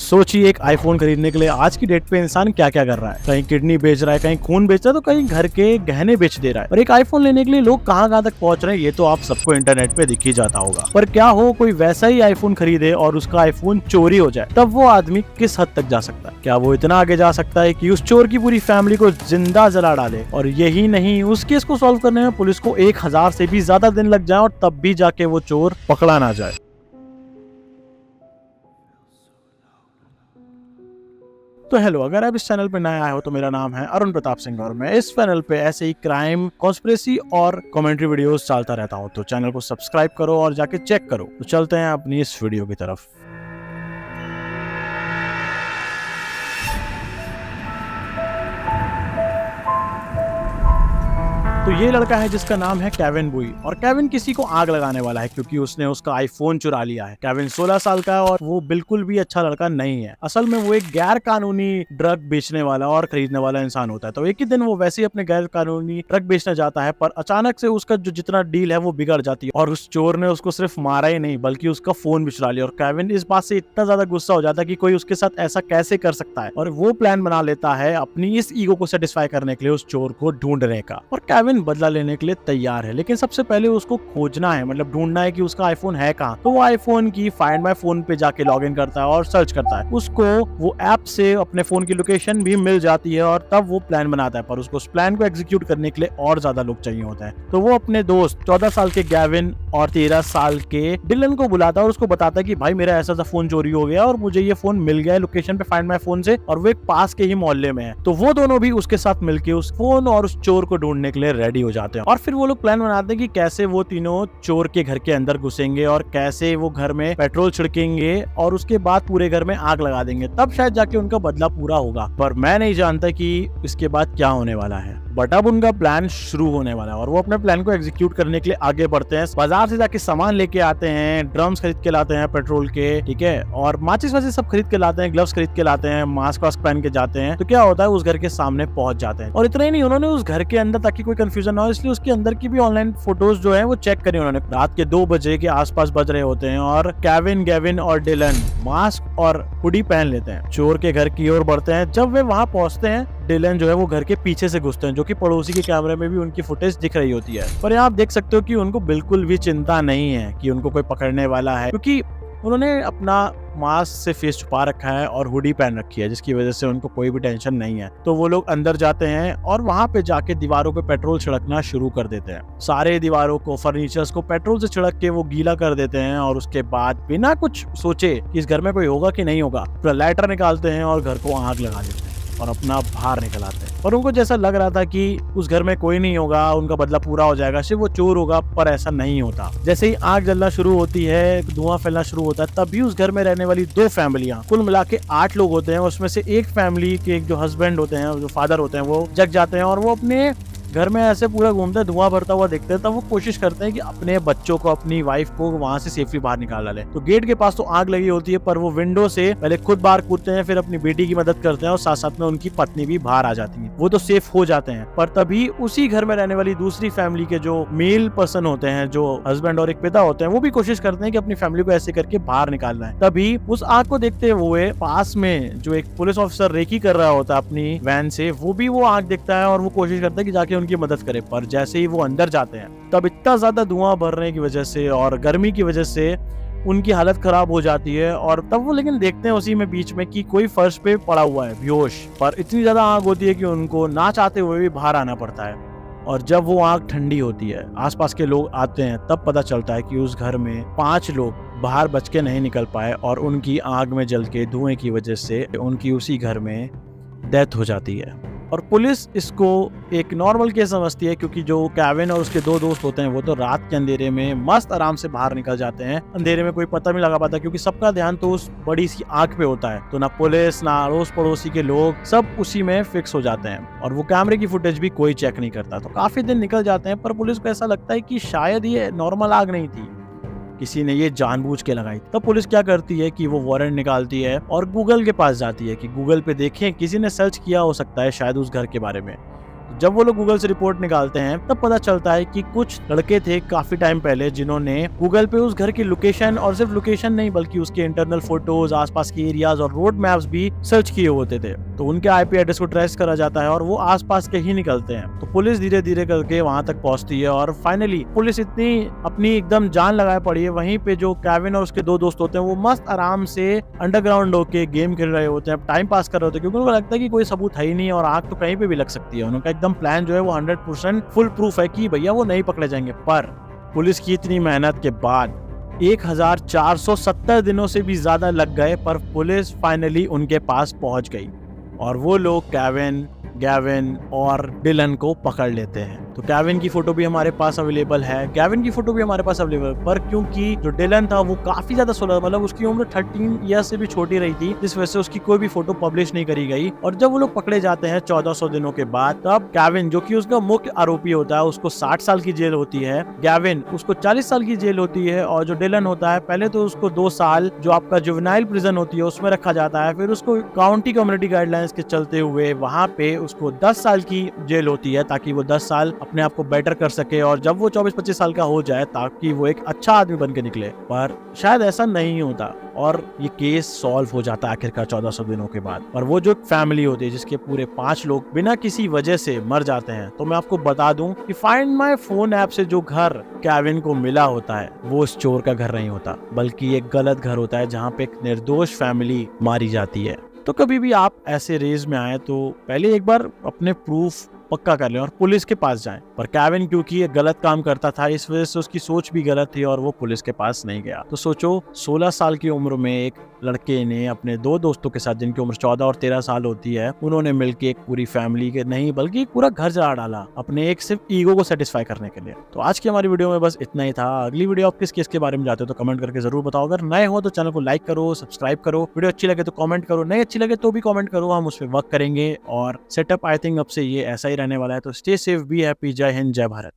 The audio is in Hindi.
सोचिए एक आईफोन खरीदने के लिए आज की डेट पे इंसान क्या क्या कर रहा है। कहीं किडनी बेच रहा है, कहीं खून बेच रहा है, तो कहीं घर के गहने बेच दे रहा है। और एक आईफोन लेने के लिए लोग कहाँ तक पहुंच रहे हैं ये तो आप सबको इंटरनेट पे दिख ही जाता होगा। पर क्या हो कोई वैसा ही आईफोन खरीदे और उसका आईफोन चोरी हो जाए, तब वो आदमी किस हद तक जा सकता है? क्या वो इतना आगे जा सकता है कि उस चोर की पूरी फैमिली को जिंदा जला डाले? और यही नहीं, उस केस को सॉल्व करने में पुलिस को 1000 से भी ज्यादा दिन लग जाए और तब भी जाके वो चोर पकड़ा ना जाए। तो हेलो, अगर आप इस चैनल पे नए आए हो तो मेरा नाम है अरुण प्रताप सिंह और मैं इस चैनल पे ऐसे ही क्राइम, कॉन्स्पिरेसी और कमेंट्री वीडियोस डालता रहता हूँ। तो चैनल को सब्सक्राइब करो और जाके चेक करो। तो चलते हैं अपनी इस वीडियो की तरफ। तो ये लड़का है जिसका नाम है केविन बुई, और केविन किसी को आग लगाने वाला है क्योंकि उसने उसका आईफोन चुरा लिया है। केविन 16 साल का है और वो बिल्कुल भी अच्छा लड़का नहीं है। असल में वो एक गैर कानूनी ड्रग बेचने वाला और खरीदने वाला इंसान होता है। तो एक ही दिन वो वैसे ही अपने गैर कानूनी ड्रग बेचने जाता है, पर अचानक से उसका जो जितना डील है वो बिगड़ जाती है और उस चोर ने उसको सिर्फ मारा ही नहीं बल्कि उसका फोन भी चुरा लिया। और केविन इस बात से इतना ज्यादा गुस्सा हो जाता है कि कोई उसके साथ ऐसा कैसे कर सकता है, और वो प्लान बना लेता है अपनी इस ईगो को सेटिस्फाई करने के लिए उस चोर को ढूंढने का। और केविन बदला लेने के लिए तैयार है, लेकिन सबसे पहले उसको खोजना है, मतलब ढूंढना है कि उसका आईफोन है कहाँ। तो वो आईफोन की फाइंड माय फोन पे जाके लॉग इन करता है और सर्च करता है। उसको वो ऐप से अपने फोन की लोकेशन भी मिल जाती है और तब वो प्लान बनाता है। पर उसको उस प्लान को एग्जीक्यूट करने के लिए और ज्यादा लोग चाहिए होते हैं। तो वो अपने दोस्त 14 साल के गेविन और 13 साल के डिलन को बुलाता है और उसको बताता है कि भाई मेरा ऐसा फोन चोरी हो गया और मुझे ये फोन मिल गया है लोकेशन पे फाइंड माय फोन से, और वो एक पास के ही मोहल्ले में है। तो वो दोनों भी उसके साथ मिलके उस फोन और उस चोर को ढूंढने के लिए रेडी हो जाते हैं। और फिर वो लोग प्लान बनाते हैं कि कैसे वो तीनों चोर के घर के अंदर घुसेंगे और कैसे वो घर में पेट्रोल छिड़केंगे और उसके बाद पूरे घर में आग लगा देंगे। तब शायद जाके उनका बदला पूरा होगा। पर मैं नहीं जानता कि इसके बाद क्या होने वाला है, बट अब उनका प्लान शुरू होने वाला है और वो अपने प्लान को एग्जीक्यूट करने के लिए आगे बढ़ते हैं। बाजार से जाके सामान लेके आते हैं, ड्रम्स खरीद के लाते हैं पेट्रोल के, ठीक है, और माचिस वाचिस सब खरीद के लाते हैं, ग्लव्स खरीद के लाते हैं, मास्क वास्क पहन के जाते हैं। तो क्या होता है, उस घर के सामने पहुंच जाते हैं। और इतना ही नहीं, उन्होंने उस घर के अंदर, ताकि कोई कंफ्यूजन ना हो इसलिए उसके अंदर की भी ऑनलाइन फोटोज जो है वो चेक करी उन्होंने। रात के 2 बजे के आसपास बज रहे होते हैं और केविन, गेविन और डिलन मास्क और हुडी पहन लेते हैं, चोर के घर की ओर बढ़ते हैं। जब वे वहां पहुंचते हैं, डिलन जो है वो घर के पीछे से घुसते हैं, जो कि पड़ोसी के कैमरे में भी उनकी फुटेज दिख रही होती है। पर यहाँ आप देख सकते हो कि उनको बिल्कुल भी चिंता नहीं है कि उनको कोई पकड़ने वाला है, क्योंकि उन्होंने अपना मास्क से फेस छुपा रखा है और हुडी पहन रखी है, जिसकी वजह से उनको कोई भी टेंशन नहीं है। तो वो लोग अंदर जाते हैं और वहां पे जाके दीवारों पे पेट्रोल छिड़कना शुरू कर देते हैं। सारे दीवारों को, फर्नीचर्स को पेट्रोल से छिड़क के वो गीला कर देते हैं और उसके बाद बिना कुछ सोचे कि इस घर में कोई होगा कि नहीं होगा, पूरा लाइटर निकालते हैं और घर को आग लगा देते हैं और अपना बाहर निकल आते हैं। और उनको जैसा लग रहा था कि उस घर में कोई नहीं होगा, उनका बदला पूरा हो जाएगा, सिर्फ वो चोर होगा, पर ऐसा नहीं होता। जैसे ही आग जलना शुरू होती है, धुआं फैलना शुरू होता है, तभी उस घर में रहने वाली 2 फैमिलियां, कुल मिला के 8 लोग होते हैं, उसमें से एक फैमिली के जो हस्बैंड होते हैं, जो फादर होते हैं, वो जग जाते हैं और वो अपने घर में ऐसे पूरा घूमते, धुआं भरता हुआ देखते हैं। तब वो कोशिश करते हैं कि अपने बच्चों को, अपनी वाइफ को वहां से सेफली बाहर निकाल डाले। तो गेट के पास तो आग लगी होती है, पर वो विंडो से पहले खुद बाहर कूदते हैं, फिर अपनी बेटी की मदद करते हैं और साथ साथ में उनकी पत्नी भी बाहर आ जाती है। वो तो सेफ हो जाते हैं, पर तभी उसी घर में रहने वाली दूसरी फैमिली के जो मेल पर्सन होते हैं, जो हस्बैंड और एक पिता होते हैं, वो भी कोशिश करते हैं कि अपनी फैमिली को ऐसे करके बाहर निकालना है। तभी उस आग को देखते हुए पास में जो एक पुलिस ऑफिसर रेकी कर रहा होता है अपनी वैन से, वो भी वो आग देखता है और वो कोशिश करता है कि जाके उनकी मदद करे। और जैसे ही वो अंदर जाते हैं, तब इतना ज्यादा धुआं भरने की वजह से और गर्मी की वजह से उनकी हालत खराब हो जाती है। और तब वो लेकिन देखते हैं उसी में बीच में कि कोई फर्श पे पड़ा हुआ है बेहोश, पर इतनी ज्यादा आग होती है कि उनको ना चाहते हुए भी बाहर आना पड़ता है। और जब वो आग ठंडी होती है, आसपास के लोग आते हैं, तब पता चलता है कि उस घर में 5 लोग बाहर बच के नहीं निकल पाए और उनकी आग में जल के धुएं की वजह से उनकी उसी घर में डेथ हो जाती है। और पुलिस इसको एक नॉर्मल केस समझती है, क्योंकि जो केविन और उसके 2 दोस्त होते हैं वो तो रात के अंधेरे में मस्त आराम से बाहर निकल जाते हैं। अंधेरे में कोई पता नहीं लगा पाता, क्योंकि सबका ध्यान तो उस बड़ी सी आग पे होता है। तो ना पुलिस, ना अड़ोस पड़ोसी के लोग, सब उसी में फिक्स हो जाते हैं और वो कैमरे की फुटेज भी कोई चेक नहीं करता। तो काफी दिन निकल जाते हैं, पर पुलिस को ऐसा लगता है कि शायद ये नॉर्मल आग नहीं थी, किसी ने ये जानबूझ के लगाई। तब पुलिस क्या करती है कि वो वारंट निकालती है और गूगल के पास जाती है कि गूगल पे देखें, किसी ने सर्च किया हो सकता है शायद उस घर के बारे में। जब वो लोग गूगल से रिपोर्ट निकालते हैं तब पता चलता है कि कुछ लड़के थे काफी टाइम पहले जिन्होंने गूगल पे उस घर की लोकेशन, और सिर्फ लोकेशन नहीं बल्कि उसके इंटरनल फोटोज, आसपास के एरियाज और रोड मैप्स भी सर्च किए होते थे। तो उनके आईपी एड्रेस को ट्रेस करा जाता है और वो आसपास के ही निकलते हैं। तो पुलिस धीरे धीरे करके वहां तक पहुंचती है और फाइनली पुलिस इतनी अपनी एकदम जान लगाए पड़ी है। वहीं पे जो केविन और उसके दो दोस्त होते हैं वो मस्त आराम से अंडरग्राउंड होके गेम खेल रहे होते हैं, टाइम पास कर रहे होते हैं, क्योंकि उनको लगता है कि कोई सबूत है ही नहीं और आग तो कहीं पे भी लग सकती है। उनका एकदम प्लान जो है वो 100% फुल प्रूफ है कि भैया वो नहीं पकड़े जाएंगे। पर पुलिस की इतनी मेहनत के बाद 1470 दिनों से भी ज्यादा लग गए, पर पुलिस फाइनली उनके पास पहुंच गई और वो लोग केविन, गैविन और डिलन को पकड़ लेते हैं। तो केविन की फोटो भी हमारे पास अवेलेबल है, गैविन की फोटो भी हमारे पास अवेलेबल, पर क्योंकि जो डिलन था वो काफी ज्यादा 16, मतलब उसकी उम्र 13 ईयर से भी छोटी रही थी, जिस वजह से उसकी कोई भी फोटो पब्लिश नहीं करी गई। और जब वो लोग पकड़े जाते हैं 1400 दिनों के बाद, तब केविन जो कि उसका मुख्य आरोपी होता है उसको 60 साल की जेल होती है, गैविन उसको 40 साल की जेल होती है, और जो डिलन होता है पहले तो उसको 2 साल जो आपका जुवेनाइल प्रिजन होती है उसमें रखा जाता है, फिर उसको काउंटी कम्युनिटी गाइडलाइंस के चलते हुए वहां पे उसको 10 साल की जेल होती है, ताकि वो 10 साल अपने आप को बेटर कर सके और जब वो 24-25 साल का हो जाए ताकि वो एक अच्छा आदमी बन के निकले। पर शायद ऐसा नहीं होता और ये केस सॉल्व हो जाता है आखिरकार 1400 दिनों के बाद। और वो जो फैमिली होती है जिसके पूरे 5 लोग बिना किसी वजह से मर जाते हैं, तो मैं आपको बता दूं कि फाइंड माय फोन ऐप से जो घर केविन को मिला होता है वो उस चोर का घर नहीं होता, बल्कि एक गलत घर होता है जहाँ पे एक निर्दोष फैमिली मारी जाती है। तो कभी भी आप ऐसे रेज में आए तो पहले एक बार अपने प्रूफ पक्का कर लें और पुलिस के पास जाएं। पर केविन क्योंकि ये गलत काम करता था, इस वजह से उसकी सोच भी गलत थी और वो पुलिस के पास नहीं गया। तो सोचो 16 साल की उम्र में एक लड़के ने अपने 2 दोस्तों के साथ, जिनकी उम्र 14 और 13 साल होती है, उन्होंने मिलकर एक पूरी फैमिली के नहीं बल्कि एक पूरा घर जला डाला अपने एक सिर्फ ईगो को सेटिस्फाई करने के लिए। तो आज की हमारी वीडियो में बस इतना ही था। अगली वीडियो आप किस केस के बारे में जानते हो तो कमेंट करके जरूर बताओ। अगर नए हो तो चैनल को लाइक करो, सब्सक्राइब करो, वीडियो अच्छी लगे तो कमेंट करो, नहीं अच्छी लगे तो भी कमेंट करो, हम उस पर वर्क करेंगे। और सेटअप आई थिंक अब से ये ऐसा ही रहने वाला है। तो स्टे सेफ, बी हैप्पी, जय हिंद, जय भारत।